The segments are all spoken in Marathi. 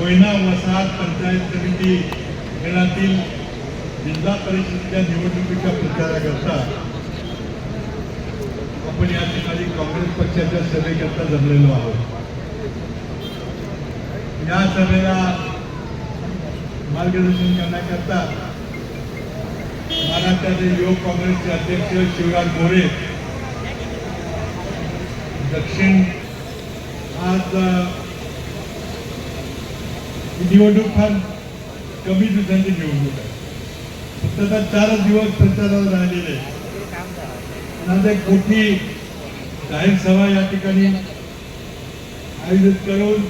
कोयना वसाहत पंचायत समिती गणातील जिल्हा परिषदेच्या निवडणुकीच्या प्रचाराकरता आपण या ठिकाणी काँग्रेस पक्षाच्या सभेकरता जमलेलो आहोत. या सभेला मार्गदर्शन करण्याकरता महाराष्ट्राचे युवक काँग्रेसचे अध्यक्ष शिवराज मोरे दक्षिण आज निवडणूक फार कमी दिवसांची निवडणूक आहे. फक्त आता 4 दिवस प्रचाराला राहिलेले आज एक मोठी जाहीर सभा या ठिकाणी आयोजित करून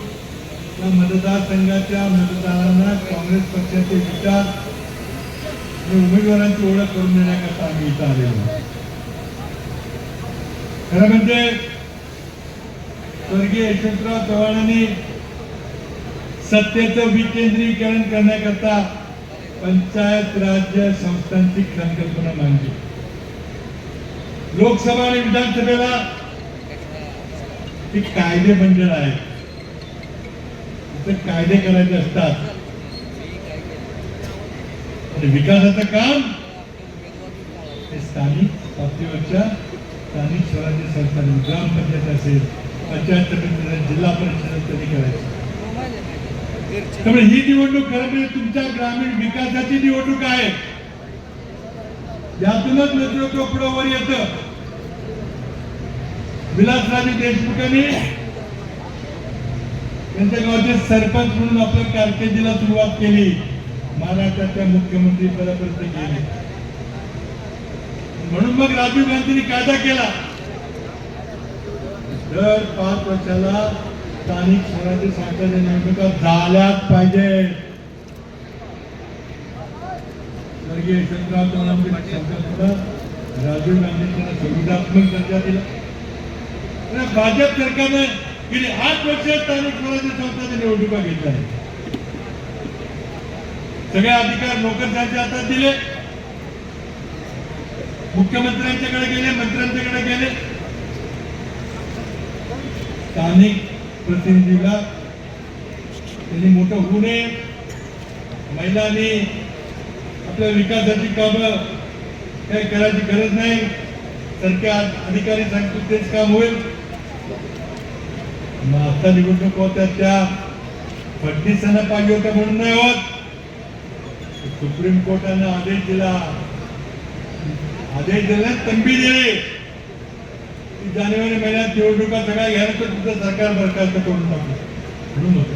या मतदारसंघाच्या मतदारांना काँग्रेस पक्षाचे विचार आणि उमेदवारांची ओळख करून देण्याकरता आम्ही इथं आलेलो. खरं म्हणजे स्वर्गीय यशवंतराव चव्हाणांनी सत्तेचं विकेंद्रीकरण करण्याकरता पंचायत राज्य संस्थांची संकल्पना मांडली. लोकसभा आणि विधानसभेला ती कायदे मंडळ आहे, कायदे करायचे असतात. विकासाचं काम हे स्थानिक पातळीवरच्या स्थानिक स्वराज्य संस्था ग्रामपंचायत असेल, पंचायत समिती, जिल्हा परिषद त्यांनी करायचं. त्यामुळे ही निवडणूक खरं म्हणजे तुमच्या ग्रामीण विकासाची निवडणूक आहे. यातूनच नेतृत्व पुढे वर येतं. विलासराजे देशमुखांनी त्यांच्या गावचे सरपंच म्हणून आपल्या कारकिर्दीला सुरुवात केली. महाराष्ट्राच्या मुख्यमंत्री पदापर्यंत गेले. म्हणून मग राजीव गांधींनी कायदा केला, दर 5 वर्षाला स्थानिक स्वराज्य संस्थांच्या निवडणुका झाल्याच पाहिजे. स्वर्गीय यशवंतराव चव्हाणांची संकल्पना राजीव गांधींनी संविधानात्मक दर्जा दिला. भाजप सरकारने गेली 8 वर्ष स्थानिक स्वराज्य संस्थांच्या निवडणुका घेतल्या. सगळे अधिकार नोकरशाहीच्या हातात दिले. मुख्यमंत्र्यांच्याकडे गेले, मंत्र्यांच्याकडे गेले. स्थानिक प्रतिनिधीला त्यांनी मोठं होऊ नये, महिलांनी आपल्या विकासाची कामं काही करायची गरज नाही, सरकार अधिकारी सांगतील तेच काम होईल. मग आता निवडणूक होत्या त्या फडणवीसांना पाहिजे होत्या म्हणून नाही होत. सुप्रीम कोर्टाने आदेश दिला, तंबी दिली की जानेवारी महिन्यात निवडणुका सगळ्या घ्यायला तर तुझं सरकार बरखास्त करून टाकलं म्हणून होतं.